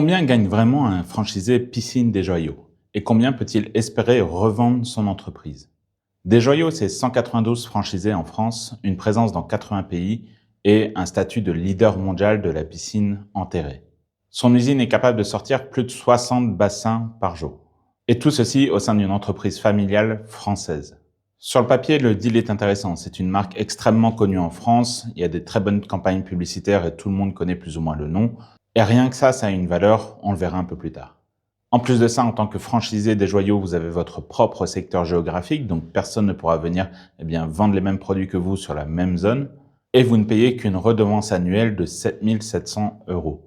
Combien gagne vraiment un franchisé Piscine des Joyaux? Et combien peut-il espérer revendre son entreprise? Des Joyaux, c'est 192 franchisés en France, une présence dans 80 pays et un statut de leader mondial de la piscine enterrée. Son usine est capable de sortir plus de 60 bassins par jour. Et tout ceci au sein d'une entreprise familiale française. Sur le papier, le deal est intéressant. C'est une marque extrêmement connue en France. Il y a des très bonnes campagnes publicitaires et tout le monde connaît plus ou moins le nom. Et rien que ça a une valeur, on le verra un peu plus tard. En plus de ça, en tant que franchisé des Joyaux, vous avez votre propre secteur géographique, donc personne ne pourra venir vendre les mêmes produits que vous sur la même zone. Et vous ne payez qu'une redevance annuelle de 7 700 €.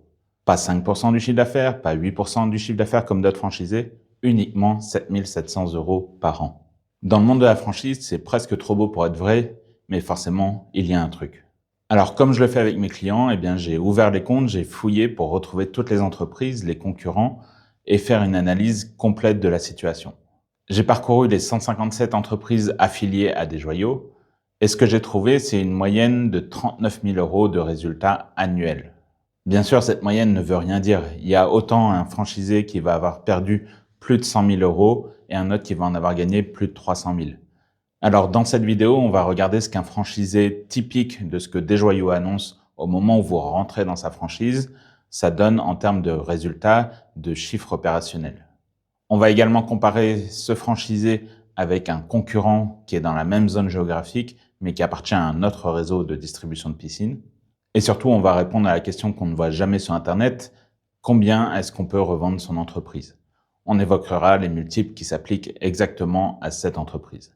Pas 5% du chiffre d'affaires, pas 8% du chiffre d'affaires comme d'autres franchisés, uniquement 7 700 € par an. Dans le monde de la franchise, c'est presque trop beau pour être vrai, mais forcément, il y a un truc. Alors, comme je le fais avec mes clients, j'ai ouvert les comptes, j'ai fouillé pour retrouver toutes les entreprises, les concurrents, et faire une analyse complète de la situation. J'ai parcouru les 157 entreprises affiliées à des Joyaux, et ce que j'ai trouvé, c'est une moyenne de 39 000 € de résultats annuels. Bien sûr, cette moyenne ne veut rien dire. Il y a autant un franchisé qui va avoir perdu plus de 100 000 € et un autre qui va en avoir gagné plus de 300 000. Alors, dans cette vidéo, on va regarder ce qu'un franchisé typique de ce que des Joyaux annonce au moment où vous rentrez dans sa franchise, ça donne en termes de résultats, de chiffres opérationnels. On va également comparer ce franchisé avec un concurrent qui est dans la même zone géographique, mais qui appartient à un autre réseau de distribution de piscines. Et surtout, on va répondre à la question qu'on ne voit jamais sur Internet, combien est-ce qu'on peut revendre son entreprise? On évoquera les multiples qui s'appliquent exactement à cette entreprise.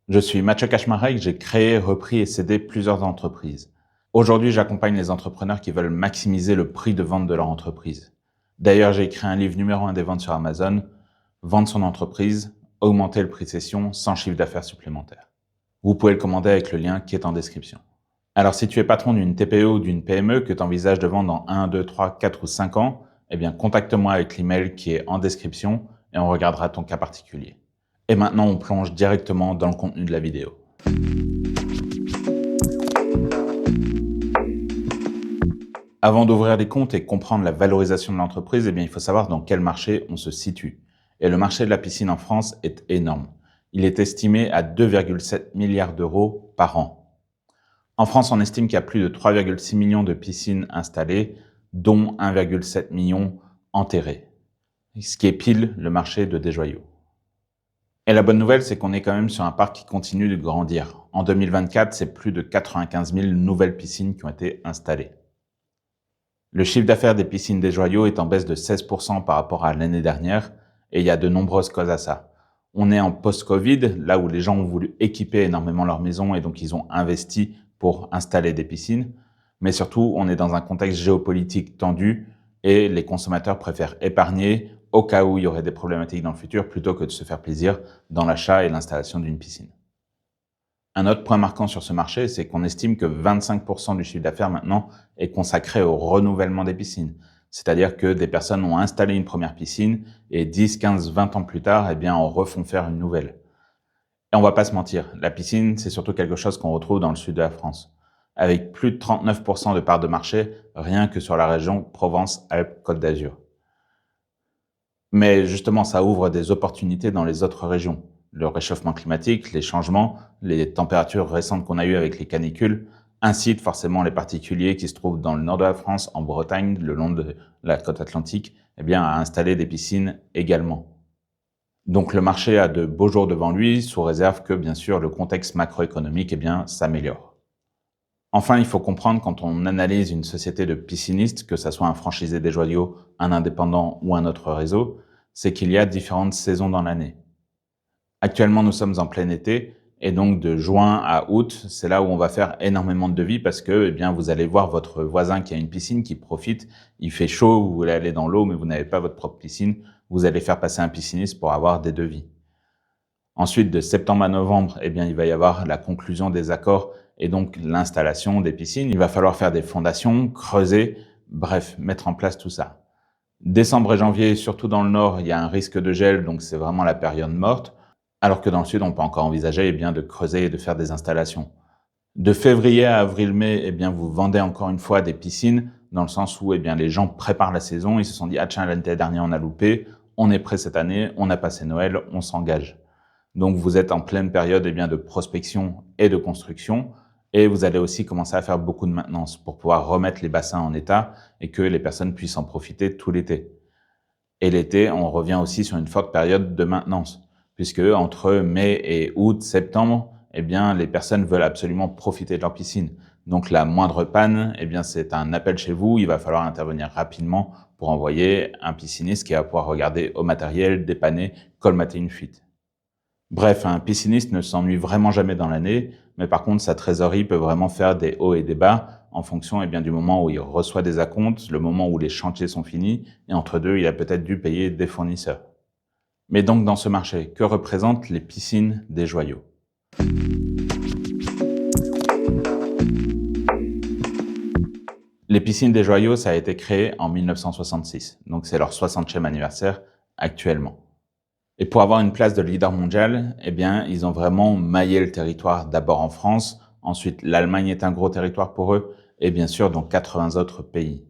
Je suis Mathieu Kaczmarek, j'ai créé, repris et cédé plusieurs entreprises. Aujourd'hui, j'accompagne les entrepreneurs qui veulent maximiser le prix de vente de leur entreprise. D'ailleurs, j'ai écrit un livre numéro 1 des ventes sur Amazon, Vendre son entreprise, augmenter le prix de cession sans chiffre d'affaires supplémentaire. Vous pouvez le commander avec le lien qui est en description. Alors, si tu es patron d'une TPE ou d'une PME que tu envisages de vendre dans 1, 2, 3, 4 ou 5 ans, contacte-moi avec l'email qui est en description et on regardera ton cas particulier. Et maintenant, on plonge directement dans le contenu de la vidéo. Avant d'ouvrir des comptes et comprendre la valorisation de l'entreprise, il faut savoir dans quel marché on se situe. Et le marché de la piscine en France est énorme. Il est estimé à 2,7 milliards d'euros par an. En France, on estime qu'il y a plus de 3,6 millions de piscines installées, dont 1,7 million enterrées. Ce qui est pile le marché de des Joyaux. Et la bonne nouvelle, c'est qu'on est quand même sur un parc qui continue de grandir. En 2024, c'est plus de 95 000 nouvelles piscines qui ont été installées. Le chiffre d'affaires des piscines des Joyaux est en baisse de 16% par rapport à l'année dernière, et il y a de nombreuses causes à ça. On est en post-Covid, là où les gens ont voulu équiper énormément leur maison et donc ils ont investi pour installer des piscines. Mais surtout, on est dans un contexte géopolitique tendu et les consommateurs préfèrent épargner au cas où il y aurait des problématiques dans le futur plutôt que de se faire plaisir dans l'achat et l'installation d'une piscine. Un autre point marquant sur ce marché, c'est qu'on estime que 25% du chiffre d'affaires maintenant est consacré au renouvellement des piscines. C'est-à-dire que des personnes ont installé une première piscine et 10, 15, 20 ans plus tard, en refont faire une nouvelle. Et on va pas se mentir, la piscine, c'est surtout quelque chose qu'on retrouve dans le sud de la France, avec plus de 39% de part de marché, rien que sur la région Provence-Alpes-Côte d'Azur. Mais justement, ça ouvre des opportunités dans les autres régions. Le réchauffement climatique, les changements, les températures récentes qu'on a eues avec les canicules, incitent forcément les particuliers qui se trouvent dans le nord de la France, en Bretagne, le long de la côte atlantique, à installer des piscines également. Donc le marché a de beaux jours devant lui, sous réserve que, bien sûr, le contexte macroéconomique s'améliore. Enfin, il faut comprendre quand on analyse une société de piscinistes, que ce soit un franchisé des Joyaux, un indépendant ou un autre réseau, c'est qu'il y a différentes saisons dans l'année. Actuellement, nous sommes en plein été et donc de juin à août, c'est là où on va faire énormément de devis parce que vous allez voir votre voisin qui a une piscine qui profite, il fait chaud, vous voulez aller dans l'eau mais vous n'avez pas votre propre piscine, vous allez faire passer un pisciniste pour avoir des devis. Ensuite, de septembre à novembre, il va y avoir la conclusion des accords et donc l'installation des piscines. Il va falloir faire des fondations, creuser, bref, mettre en place tout ça. Décembre et janvier, surtout dans le nord, il y a un risque de gel, donc c'est vraiment la période morte. Alors que dans le sud, on peut encore envisager de creuser et de faire des installations. De février à avril-mai, vous vendez encore une fois des piscines. dans le sens où les gens préparent la saison, ils se sont dit « Ah tiens, l'année dernière, on a loupé, on est prêt cette année, on a passé Noël, on s'engage ». Donc, vous êtes en pleine période de prospection et de construction et vous allez aussi commencer à faire beaucoup de maintenance pour pouvoir remettre les bassins en état et que les personnes puissent en profiter tout l'été. Et l'été, on revient aussi sur une forte période de maintenance puisque entre mai et août, septembre, les personnes veulent absolument profiter de leur piscine. Donc, la moindre panne, c'est un appel chez vous. Il va falloir intervenir rapidement pour envoyer un pisciniste qui va pouvoir regarder au matériel, dépanner, colmater une fuite. Bref, un pisciniste ne s'ennuie vraiment jamais dans l'année, mais par contre, sa trésorerie peut vraiment faire des hauts et des bas en fonction du moment où il reçoit des acomptes, le moment où les chantiers sont finis, et entre deux, il a peut-être dû payer des fournisseurs. Mais donc, dans ce marché, que représentent les piscines des joyaux? Les piscines des joyaux, ça a été créé en 1966, donc c'est leur 60e anniversaire actuellement. Et pour avoir une place de leader mondial, ils ont vraiment maillé le territoire d'abord en France, ensuite l'Allemagne est un gros territoire pour eux, et bien sûr dans 80 autres pays.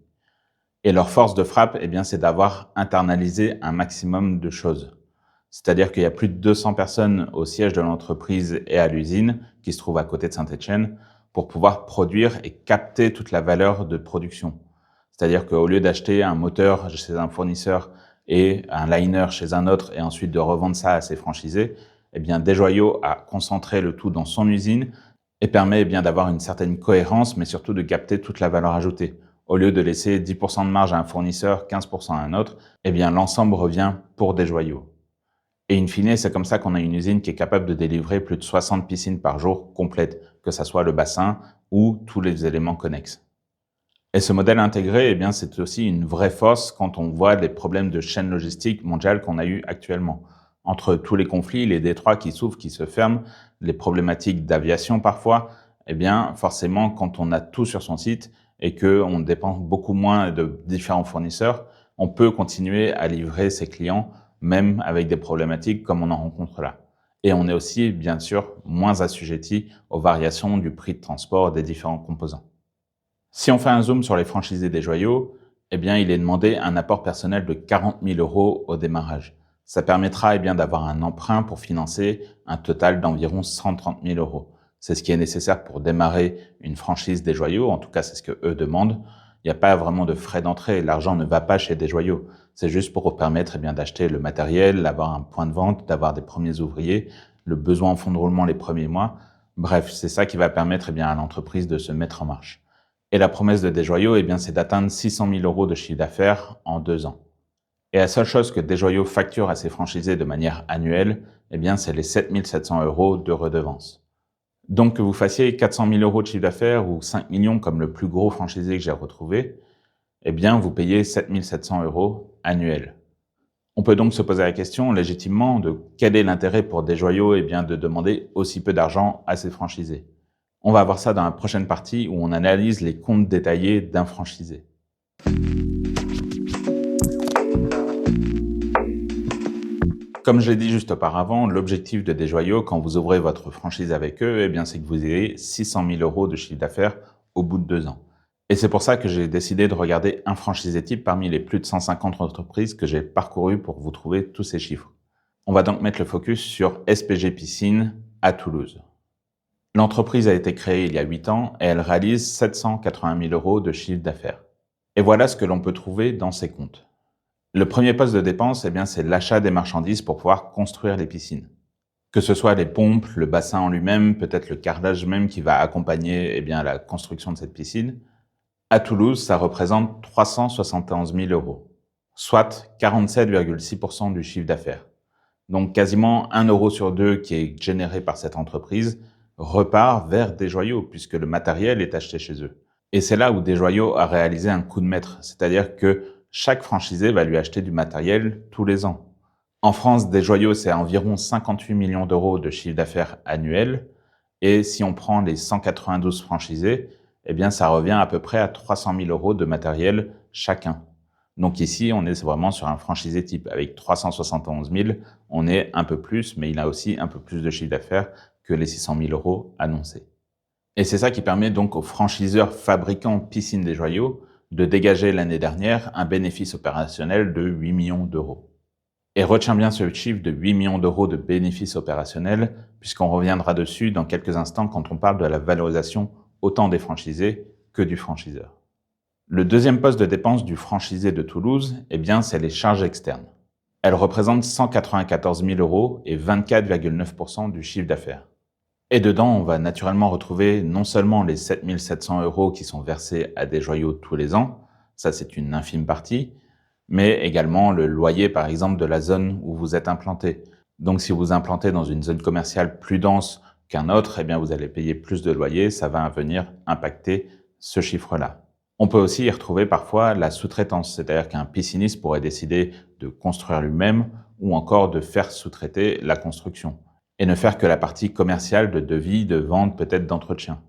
Et leur force de frappe, c'est d'avoir internalisé un maximum de choses. C'est-à-dire qu'il y a plus de 200 personnes au siège de l'entreprise et à l'usine, qui se trouve à côté de Saint-Étienne, pour pouvoir produire et capter toute la valeur de production. C'est-à-dire qu'au lieu d'acheter un moteur chez un fournisseur et un liner chez un autre et ensuite de revendre ça à ses franchisés, Desjoyaux a concentré le tout dans son usine et permet d'avoir une certaine cohérence, mais surtout de capter toute la valeur ajoutée. Au lieu de laisser 10% de marge à un fournisseur, 15% à un autre, l'ensemble revient pour Desjoyaux. Et in fine, c'est comme ça qu'on a une usine qui est capable de délivrer plus de 60 piscines par jour complètes, que ce soit le bassin ou tous les éléments connexes. Et ce modèle intégré, c'est aussi une vraie force quand on voit les problèmes de chaîne logistique mondiale qu'on a eu actuellement. Entre tous les conflits, les détroits qui s'ouvrent, qui se ferment, les problématiques d'aviation parfois, forcément, quand on a tout sur son site et qu'on dépend beaucoup moins de différents fournisseurs, on peut continuer à livrer ses clients, même avec des problématiques comme on en rencontre là. Et on est aussi, bien sûr, moins assujetti aux variations du prix de transport des différents composants. Si on fait un zoom sur les franchisés des joyaux, il est demandé un apport personnel de 40 000 € au démarrage. Ça permettra d'avoir un emprunt pour financer un total d'environ 130 000 €. C'est ce qui est nécessaire pour démarrer une franchise des joyaux, en tout cas c'est ce que eux demandent. Il n'y a pas vraiment de frais d'entrée, l'argent ne va pas chez des joyaux. C'est juste pour vous permettre d'acheter le matériel, d'avoir un point de vente, d'avoir des premiers ouvriers, le besoin en fonds de roulement les premiers mois. Bref, c'est ça qui va permettre à l'entreprise de se mettre en marche. Et la promesse de Desjoyaux, c'est d'atteindre 600 000 € de chiffre d'affaires en 2 ans. Et la seule chose que Desjoyaux facture à ses franchisés de manière annuelle, c'est les 7 700 € de redevances. Donc que vous fassiez 400 000 € de chiffre d'affaires ou 5 millions comme le plus gros franchisé que j'ai retrouvé, vous payez 7 700 € annuels. On peut donc se poser la question légitimement de quel est l'intérêt pour Desjoyaux de demander aussi peu d'argent à ses franchisés. On va voir ça dans la prochaine partie où on analyse les comptes détaillés d'un franchisé. Comme je l'ai dit juste auparavant, l'objectif de Desjoyaux quand vous ouvrez votre franchise avec eux, c'est que vous ayez 600 000 € de chiffre d'affaires au bout de 2 ans. Et c'est pour ça que j'ai décidé de regarder un franchisé type parmi les plus de 150 entreprises que j'ai parcourues pour vous trouver tous ces chiffres. On va donc mettre le focus sur SPG Piscine à Toulouse. L'entreprise a été créée il y a 8 ans et elle réalise 780 000 € de chiffre d'affaires. Et voilà ce que l'on peut trouver dans ses comptes. Le premier poste de dépense, c'est l'achat des marchandises pour pouvoir construire les piscines. Que ce soit les pompes, le bassin en lui-même, peut-être le carrelage même qui va accompagner la construction de cette piscine. À Toulouse, ça représente 371 000 €, soit 47,6% du chiffre d'affaires. Donc quasiment 1 € sur 2 qui est généré par cette entreprise repart vers Desjoyaux puisque le matériel est acheté chez eux. Et c'est là où Desjoyaux a réalisé un coup de maître, c'est-à-dire que chaque franchisé va lui acheter du matériel tous les ans. En France, Desjoyaux, c'est environ 58 millions € de chiffre d'affaires annuel. Et si on prend les 192 franchisés, ça revient à peu près à 300 000 € de matériel chacun. Donc ici, on est vraiment sur un franchisé type. Avec 371 000, on est un peu plus, mais il a aussi un peu plus de chiffre d'affaires que les 600 000 € annoncés. Et c'est ça qui permet donc aux franchiseurs fabricants piscines Desjoyaux de dégager l'année dernière un bénéfice opérationnel de 8 millions d'euros. Et retiens bien ce chiffre de 8 millions d'euros de bénéfices opérationnels, puisqu'on reviendra dessus dans quelques instants quand on parle de la valorisation autant des franchisés que du franchiseur. Le deuxième poste de dépense du franchisé de Toulouse, c'est les charges externes. Elles représentent 194 000 euros et 24,9% du chiffre d'affaires. Et dedans, on va naturellement retrouver non seulement les 7 700 euros qui sont versés à des joyaux tous les ans, ça c'est une infime partie, mais également le loyer par exemple de la zone où vous êtes implanté. Donc si vous implantez dans une zone commerciale plus dense qu'un autre, vous allez payer plus de loyer, ça va venir impacter ce chiffre-là. On peut aussi y retrouver parfois la sous-traitance, c'est-à-dire qu'un pisciniste pourrait décider de construire lui-même ou encore de faire sous-traiter la construction et ne faire que la partie commerciale de devis, de vente, peut-être d'entretien.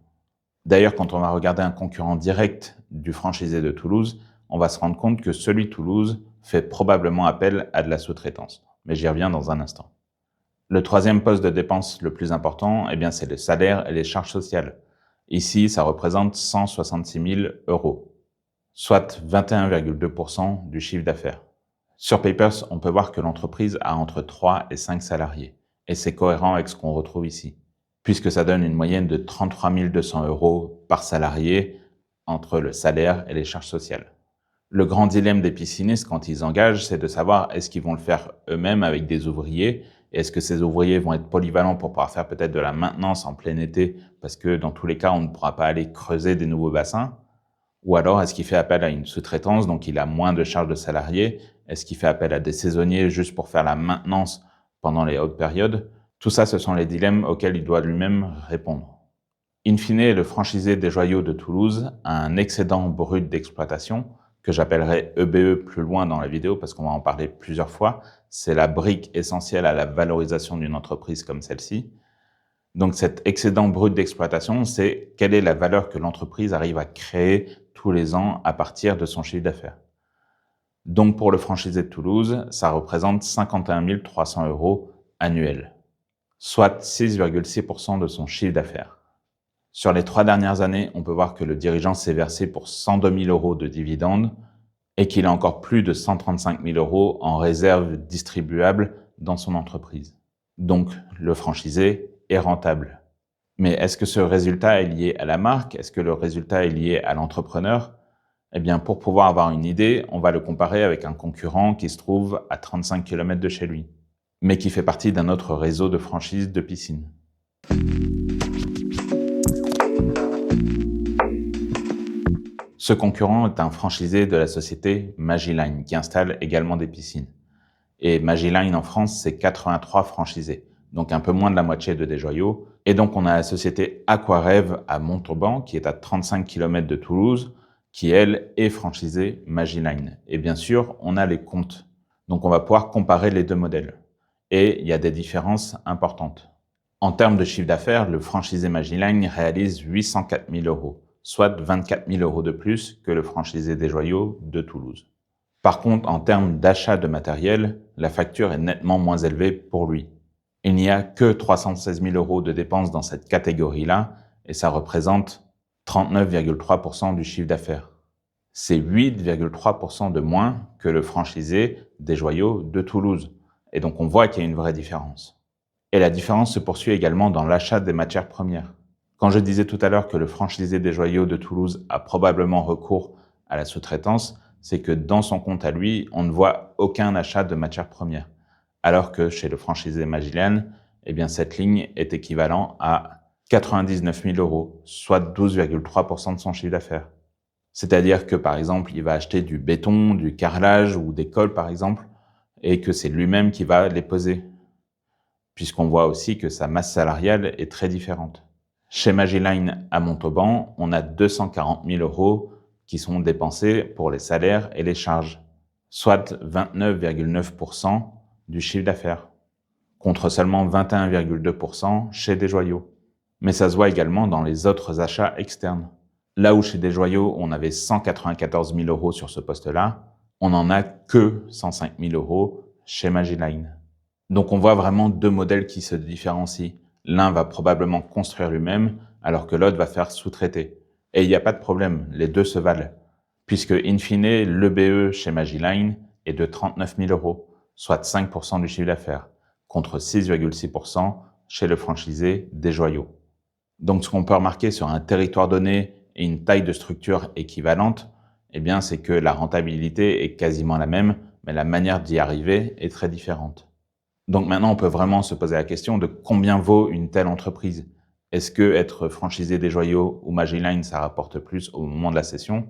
D'ailleurs, quand on va regarder un concurrent direct du franchisé de Toulouse, on va se rendre compte que celui de Toulouse fait probablement appel à de la sous-traitance. Mais j'y reviens dans un instant. Le troisième poste de dépense le plus important, c'est le salaire et les charges sociales. Ici, ça représente 166 000 euros, soit 21,2% du chiffre d'affaires. Sur Papers, on peut voir que l'entreprise a entre 3 et 5 salariés. Et c'est cohérent avec ce qu'on retrouve ici, puisque ça donne une moyenne de 33 200 euros par salarié entre le salaire et les charges sociales. Le grand dilemme des piscinistes quand ils engagent, c'est de savoir est-ce qu'ils vont le faire eux-mêmes avec des ouvriers, et est-ce que ces ouvriers vont être polyvalents pour pouvoir faire peut-être de la maintenance en plein été, parce que dans tous les cas, on ne pourra pas aller creuser des nouveaux bassins, ou alors est-ce qu'il fait appel à une sous-traitance, donc il a moins de charges de salariés, est-ce qu'il fait appel à des saisonniers juste pour faire la maintenance pendant les hautes périodes? Tout ça, ce sont les dilemmes auxquels il doit lui-même répondre. In fine, le franchisé des joyaux de Toulouse a un excédent brut d'exploitation, que j'appellerai EBE plus loin dans la vidéo parce qu'on va en parler plusieurs fois. C'est la brique essentielle à la valorisation d'une entreprise comme celle-ci. Donc cet excédent brut d'exploitation, c'est quelle est la valeur que l'entreprise arrive à créer tous les ans à partir de son chiffre d'affaires. Donc pour le franchisé de Toulouse, ça représente 51 300 euros annuels, soit 6,6% de son chiffre d'affaires. Sur les 3 dernières années, on peut voir que le dirigeant s'est versé pour 102 000 euros de dividendes et qu'il a encore plus de 135 000 euros en réserve distribuables dans son entreprise. Donc, le franchisé est rentable. Mais est-ce que ce résultat est lié à la marque? Est-ce que le résultat est lié à l'entrepreneur? Pour pouvoir avoir une idée, on va le comparer avec un concurrent qui se trouve à 35 km de chez lui, mais qui fait partie d'un autre réseau de franchises de piscines. Ce concurrent est un franchisé de la société Magiline, qui installe également des piscines. Et Magiline en France, c'est 83 franchisés, donc un peu moins de la moitié de Desjoyaux. Et donc on a la société Aquarêve à Montauban, qui est à 35 km de Toulouse, qui elle est franchisée Magiline. Et bien sûr, on a les comptes. Donc on va pouvoir comparer les deux modèles. Et il y a des différences importantes. En termes de chiffre d'affaires, le franchisé Magiline réalise 804 000 euros, soit 24 000 euros de plus que le franchisé Desjoyaux de Toulouse. Par contre, en termes d'achat de matériel, la facture est nettement moins élevée pour lui. Il n'y a que 316 000 euros de dépenses dans cette catégorie-là, et ça représente 39,3% du chiffre d'affaires. C'est 8,3% de moins que le franchisé Desjoyaux de Toulouse. Et donc on voit qu'il y a une vraie différence. Et la différence se poursuit également dans l'achat des matières premières. Quand je disais tout à l'heure que le franchisé Desjoyaux de Toulouse a probablement recours à la sous-traitance, c'est que dans son compte à lui, on ne voit aucun achat de matières premières. Alors que chez le franchisé Magiline, cette ligne est équivalente à 99 000 euros, soit 12,3% de son chiffre d'affaires. C'est-à-dire que, par exemple, il va acheter du béton, du carrelage ou des cols, par exemple, et que c'est lui-même qui va les poser, puisqu'on voit aussi que sa masse salariale est très différente. Chez Magiline à Montauban, on a 240 000 euros qui sont dépensés pour les salaires et les charges, soit 29,9% du chiffre d'affaires, contre seulement 21,2% chez Desjoyaux. Mais ça se voit également dans les autres achats externes. Là où chez Desjoyaux, on avait 194 000 euros sur ce poste-là, on n'en a que 105 000 euros chez Magiline. Donc on voit vraiment deux modèles qui se différencient. L'un va probablement construire lui-même, alors que l'autre va faire sous-traiter. Et il n'y a pas de problème, les deux se valent. puisque, in fine, l'EBE chez Magiline est de 39 000 €, soit 5% du chiffre d'affaires, contre 6,6% chez le franchisé des joyaux. Donc, ce qu'on peut remarquer sur un territoire donné et une taille de structure équivalente, eh bien, c'est que la rentabilité est quasiment la même, mais la manière d'y arriver est très différente. Donc maintenant, on peut vraiment se poser la question de combien vaut une telle entreprise. Est-ce que être franchisé des joyaux ou Magiline, ça rapporte plus au moment de la cession?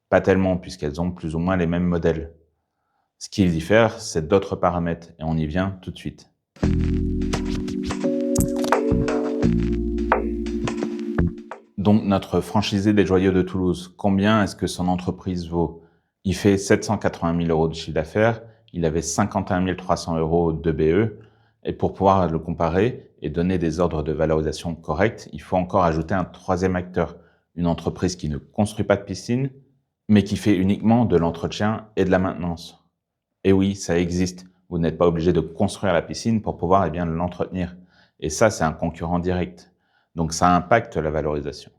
Pas tellement, puisqu'elles ont plus ou moins les mêmes modèles. Ce qui diffère, c'est d'autres paramètres, et on y vient tout de suite. Donc notre franchisé des joyaux de Toulouse, combien est-ce que son entreprise vaut? Il fait 780 000 € de chiffre d'affaires, il avait 51 300 € de BE, et pour pouvoir le comparer et donner des ordres de valorisation corrects, il faut encore ajouter un troisième acteur, une entreprise qui ne construit pas de piscine, mais qui fait uniquement de l'entretien et de la maintenance. Et oui, ça existe. Vous n'êtes pas obligé de construire la piscine pour pouvoir l'entretenir. Et ça, c'est un concurrent direct. Donc ça impacte la valorisation.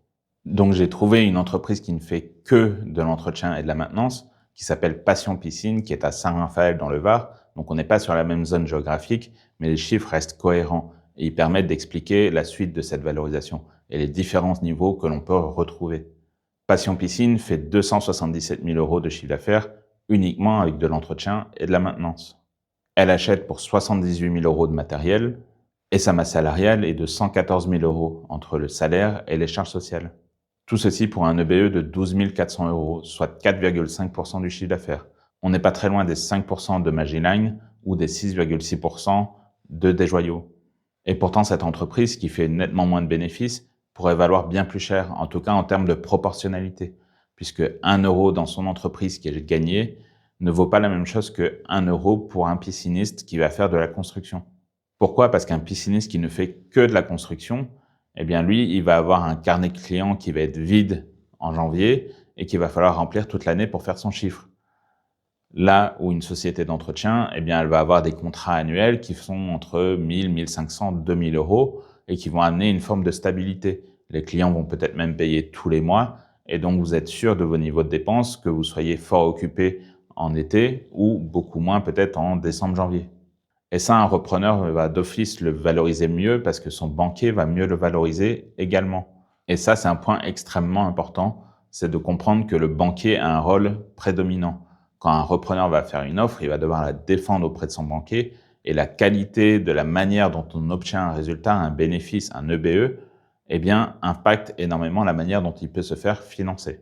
Donc j'ai trouvé une entreprise qui ne fait que de l'entretien et de la maintenance, qui s'appelle Passion Piscine, qui est à Saint-Raphaël dans le Var. Donc on n'est pas sur la même zone géographique, mais les chiffres restent cohérents et ils permettent d'expliquer la suite de cette valorisation et les différents niveaux que l'on peut retrouver. Passion Piscine fait 277 000 € de chiffre d'affaires uniquement avec de l'entretien et de la maintenance. Elle achète pour 78 000 € de matériel et sa masse salariale est de 114 000 € entre le salaire et les charges sociales. Tout ceci pour un EBE de 12 400 €, soit 4,5% du chiffre d'affaires. On n'est pas très loin des 5% de Magiline ou des 6,6% de Desjoyaux. Et pourtant, cette entreprise qui fait nettement moins de bénéfices pourrait valoir bien plus cher, en tout cas en termes de proportionnalité, puisque 1 € dans son entreprise qui est gagné ne vaut pas la même chose que 1 € pour un pisciniste qui va faire de la construction. Pourquoi? Parce qu'un pisciniste qui ne fait que de la construction, eh bien lui, il va avoir un carnet de clients qui va être vide en janvier et qu'il va falloir remplir toute l'année pour faire son chiffre. Là où une société d'entretien, eh bien, elle va avoir des contrats annuels qui sont entre 1000, 1500, 2000 € et qui vont amener une forme de stabilité. Les clients vont peut-être même payer tous les mois et donc vous êtes sûr de vos niveaux de dépenses, que vous soyez fort occupé en été ou beaucoup moins peut-être en décembre, janvier. Et ça, un repreneur va d'office le valoriser mieux parce que son banquier va mieux le valoriser également. Et ça, c'est un point extrêmement important, c'est de comprendre que le banquier a un rôle prédominant. Quand un repreneur va faire une offre, il va devoir la défendre auprès de son banquier et la qualité de la manière dont on obtient un résultat, un bénéfice, un EBE, eh bien, impacte énormément la manière dont il peut se faire financer.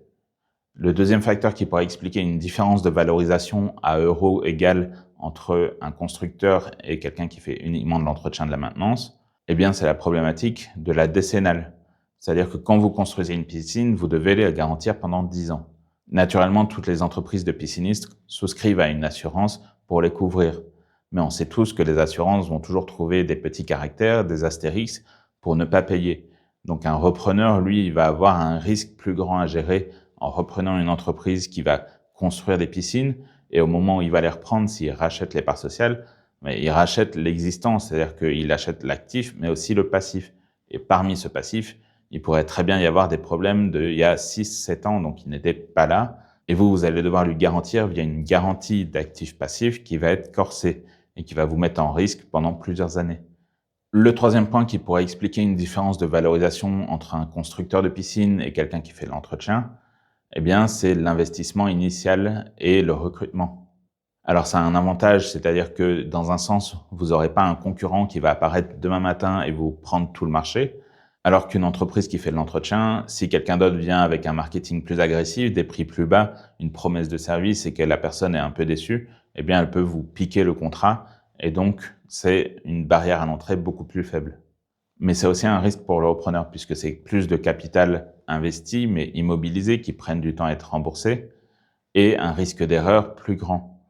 Le deuxième facteur qui pourrait expliquer une différence de valorisation à euro égal entre un constructeur et quelqu'un qui fait uniquement de l'entretien de la maintenance, eh bien, c'est la problématique de la décennale. C'est-à-dire que quand vous construisez une piscine, vous devez la garantir pendant 10 ans. Naturellement, toutes les entreprises de piscinistes souscrivent à une assurance pour les couvrir. Mais on sait tous que les assurances vont toujours trouver des petits caractères, des astérix, pour ne pas payer. Donc un repreneur, lui, il va avoir un risque plus grand à gérer en reprenant une entreprise qui va construire des piscines, et au moment où il va les reprendre, s'il rachète les parts sociales, mais il rachète l'existant, c'est-à-dire qu'il achète l'actif, mais aussi le passif. Et parmi ce passif, il pourrait très bien y avoir des problèmes il y a 6-7 ans, donc il n'était pas là, et vous allez devoir lui garantir via une garantie d'actifs passifs qui va être corsée et qui va vous mettre en risque pendant plusieurs années. Le troisième point qui pourrait expliquer une différence de valorisation entre un constructeur de piscine et quelqu'un qui fait de l'entretien, eh bien, c'est l'investissement initial et le recrutement. Alors, ça a un avantage, c'est-à-dire que dans un sens, vous n'aurez pas un concurrent qui va apparaître demain matin et vous prendre tout le marché, alors qu'une entreprise qui fait de l'entretien, si quelqu'un d'autre vient avec un marketing plus agressif, des prix plus bas, une promesse de service et que la personne est un peu déçue, eh bien, elle peut vous piquer le contrat et donc, c'est une barrière à l'entrée beaucoup plus faible. Mais c'est aussi un risque pour le repreneur puisque c'est plus de capital investi mais immobilisé qui prennent du temps à être remboursés et un risque d'erreur plus grand.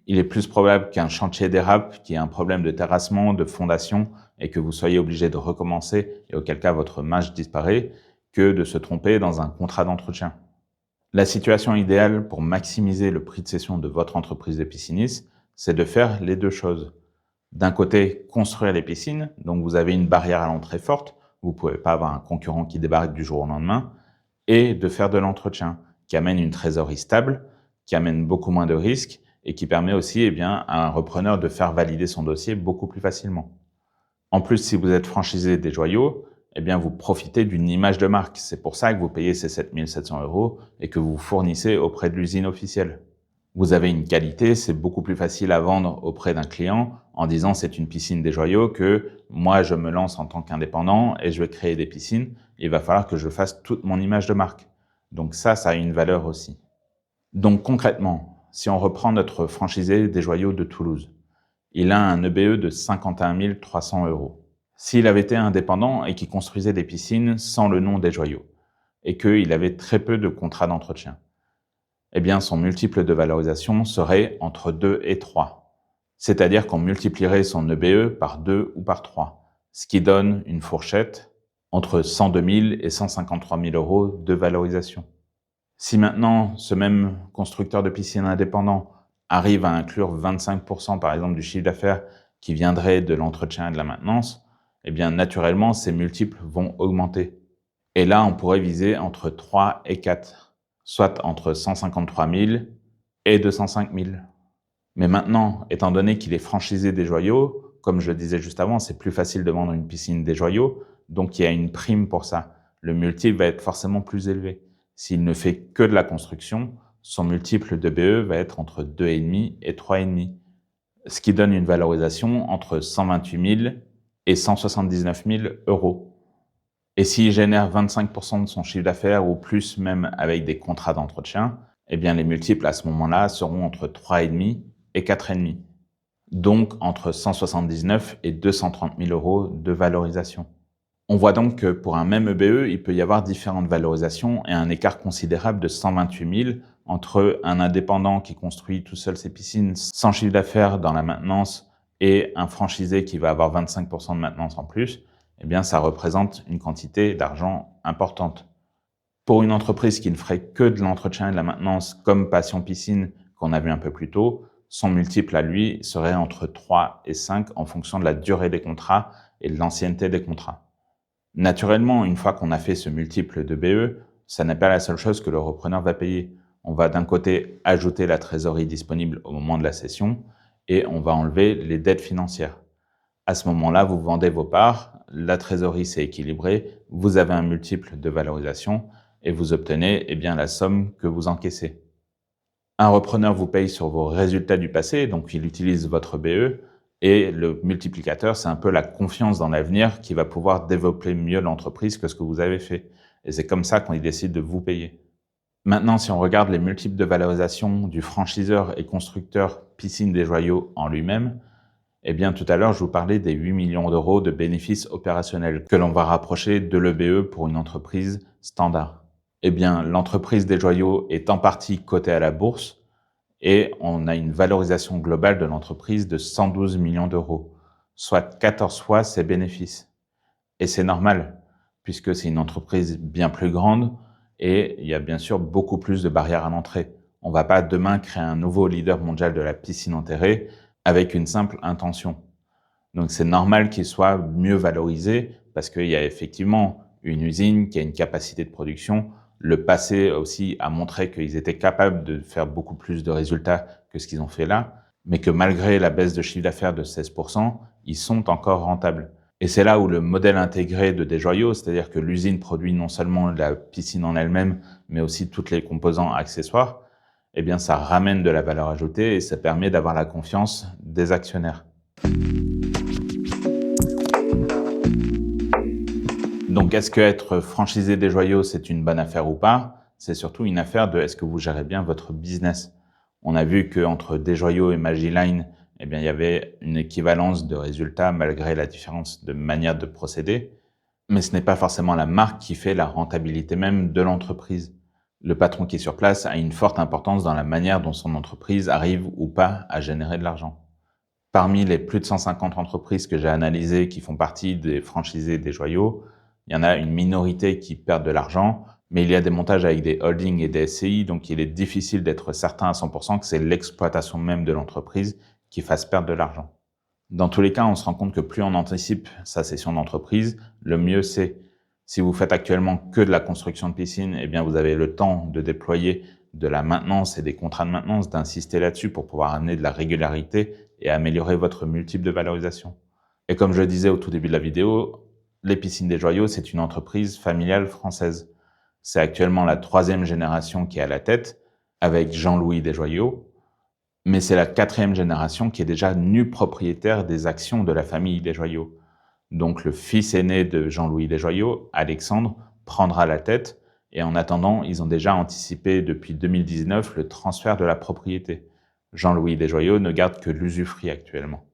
Il est plus probable qu'un chantier dérape, qu'il y ait un problème de terrassement, de fondation et que vous soyez obligé de recommencer et auquel cas votre marge disparaît que de se tromper dans un contrat d'entretien. La situation idéale pour maximiser le prix de cession de votre entreprise de pisciniste, c'est de faire les deux choses. D'un côté, construire les piscines, donc vous avez une barrière à l'entrée forte, vous ne pouvez pas avoir un concurrent qui débarque du jour au lendemain, et de faire de l'entretien. qui amène une trésorerie stable, qui amène beaucoup moins de risques et qui permet aussi à un repreneur de faire valider son dossier beaucoup plus facilement. En plus, si vous êtes franchisé des joyaux, vous profitez d'une image de marque. C'est pour ça que vous payez ces 7 700 € et que vous fournissez auprès de l'usine officielle. Vous avez une qualité, c'est beaucoup plus facile à vendre auprès d'un client en disant c'est une piscine des joyaux que moi je me lance en tant qu'indépendant et je vais créer des piscines. Il va falloir que je fasse toute mon image de marque. Donc ça a une valeur aussi. Donc concrètement, si on reprend notre franchisé des joyaux de Toulouse, il a un EBE de 51 300 €. S'il avait été indépendant et qu'il construisait des piscines sans le nom des joyaux et qu'il avait très peu de contrats d'entretien, son multiple de valorisation serait entre 2 et 3. C'est-à-dire qu'on multiplierait son EBE par 2 ou par 3, ce qui donne une fourchette entre 102 000 et 153 000 € de valorisation. Si maintenant, ce même constructeur de piscine indépendant arrive à inclure 25% par exemple du chiffre d'affaires qui viendrait de l'entretien et de la maintenance, naturellement, ces multiples vont augmenter. Et là, on pourrait viser entre 3 et 4, soit entre 153 000 et 205 000. Mais maintenant, étant donné qu'il est franchisé des joyaux, comme je le disais juste avant, c'est plus facile de vendre une piscine des joyaux, donc il y a une prime pour ça. Le multiple va être forcément plus élevé. S'il ne fait que de la construction, son multiple de BE va être entre 2,5 et 3,5, ce qui donne une valorisation entre 128 000 et 179 000 €. Et s'il génère 25% de son chiffre d'affaires ou plus même avec des contrats d'entretien, les multiples à ce moment-là seront entre 3,5 et 4,5. Donc entre 179 et 230 000 € de valorisation. On voit donc que pour un même EBE, il peut y avoir différentes valorisations et un écart considérable de 128 000 entre un indépendant qui construit tout seul ses piscines sans chiffre d'affaires dans la maintenance et un franchisé qui va avoir 25% de maintenance en plus. Ça représente une quantité d'argent importante. Pour une entreprise qui ne ferait que de l'entretien et de la maintenance comme Passion Piscine qu'on a vu un peu plus tôt, son multiple à lui serait entre 3 et 5 en fonction de la durée des contrats et de l'ancienneté des contrats. Naturellement, une fois qu'on a fait ce multiple de BE, ça n'est pas la seule chose que le repreneur va payer. On va d'un côté ajouter la trésorerie disponible au moment de la cession et on va enlever les dettes financières. À ce moment-là, vous vendez vos parts, la trésorerie s'est équilibrée, vous avez un multiple de valorisation et vous obtenez la somme que vous encaissez. Un repreneur vous paye sur vos résultats du passé, donc il utilise votre BE, et le multiplicateur, c'est un peu la confiance dans l'avenir qui va pouvoir développer mieux l'entreprise que ce que vous avez fait. Et c'est comme ça qu'on décide de vous payer. Maintenant, si on regarde les multiples de valorisation du franchiseur et constructeur Piscine des Joyaux en lui-même, tout à l'heure, je vous parlais des 8 millions € de bénéfices opérationnels que l'on va rapprocher de l'EBE pour une entreprise standard. L'entreprise des joyaux est en partie cotée à la bourse et on a une valorisation globale de l'entreprise de 112 millions €, soit 14 fois ses bénéfices. Et c'est normal, puisque c'est une entreprise bien plus grande et il y a bien sûr beaucoup plus de barrières à l'entrée. On ne va pas demain créer un nouveau leader mondial de la piscine enterrée avec une simple intention. Donc c'est normal qu'il soit mieux valorisé parce qu'il y a effectivement une usine qui a une capacité de production. Le passé aussi a montré qu'ils étaient capables de faire beaucoup plus de résultats que ce qu'ils ont fait là, mais que malgré la baisse de chiffre d'affaires de 16%, ils sont encore rentables. Et c'est là où le modèle intégré de Desjoyaux, c'est-à-dire que l'usine produit non seulement la piscine en elle-même, mais aussi tous les composants accessoires, ça ramène de la valeur ajoutée et ça permet d'avoir la confiance des actionnaires. Donc, est-ce que être franchisé des joyaux, c'est une bonne affaire ou pas? C'est surtout une affaire de est-ce que vous gérez bien votre business? On a vu qu'entre Desjoyaux et Magiline, il y avait une équivalence de résultats malgré la différence de manière de procéder. Mais ce n'est pas forcément la marque qui fait la rentabilité même de l'entreprise. Le patron qui est sur place a une forte importance dans la manière dont son entreprise arrive ou pas à générer de l'argent. Parmi les plus de 150 entreprises que j'ai analysées qui font partie des franchisés des joyaux, il y en a une minorité qui perdent de l'argent, mais il y a des montages avec des holdings et des SCI, donc il est difficile d'être certain à 100% que c'est l'exploitation même de l'entreprise qui fasse perdre de l'argent. Dans tous les cas, on se rend compte que plus on anticipe sa cession d'entreprise, le mieux c'est. Si vous faites actuellement que de la construction de piscine, eh bien vous avez le temps de déployer de la maintenance et des contrats de maintenance, d'insister là-dessus pour pouvoir amener de la régularité et améliorer votre multiple de valorisation. Et comme je le disais au tout début de la vidéo, les Piscines des Joyaux, c'est une entreprise familiale française. C'est actuellement la 3e génération qui est à la tête, avec Jean-Louis Desjoyaux, mais c'est la 4e génération qui est déjà nue propriétaire des actions de la famille Desjoyaux. Donc le fils aîné de Jean-Louis Desjoyaux, Alexandre, prendra la tête, et en attendant, ils ont déjà anticipé depuis 2019 le transfert de la propriété. Jean-Louis Desjoyaux ne garde que l'usufruit actuellement.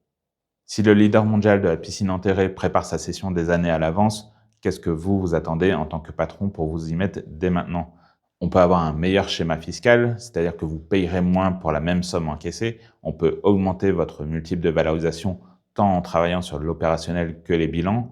Si le leader mondial de la piscine enterrée prépare sa session des années à l'avance, qu'est-ce que vous attendez en tant que patron pour vous y mettre dès maintenant? On peut avoir un meilleur schéma fiscal, c'est-à-dire que vous payerez moins pour la même somme encaissée. On peut augmenter votre multiple de valorisation tant en travaillant sur l'opérationnel que les bilans.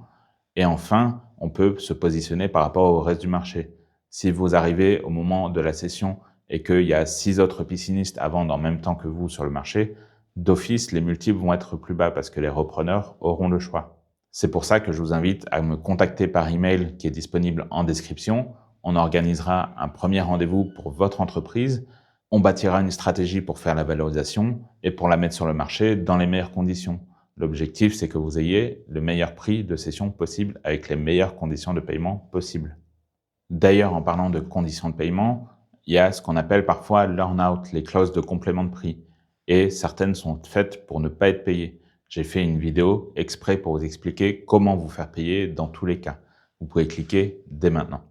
Et enfin, on peut se positionner par rapport au reste du marché. Si vous arrivez au moment de la session et qu'il y a 6 autres piscinistes à vendre en même temps que vous sur le marché, d'office, les multiples vont être plus bas parce que les repreneurs auront le choix. C'est pour ça que je vous invite à me contacter par email qui est disponible en description. On organisera un premier rendez-vous pour votre entreprise. On bâtira une stratégie pour faire la valorisation et pour la mettre sur le marché dans les meilleures conditions. L'objectif, c'est que vous ayez le meilleur prix de cession possible avec les meilleures conditions de paiement possibles. D'ailleurs, en parlant de conditions de paiement, il y a ce qu'on appelle parfois l'earn-out, les clauses de complément de prix. Et certaines sont faites pour ne pas être payées. J'ai fait une vidéo exprès pour vous expliquer comment vous faire payer dans tous les cas. Vous pouvez cliquer dès maintenant.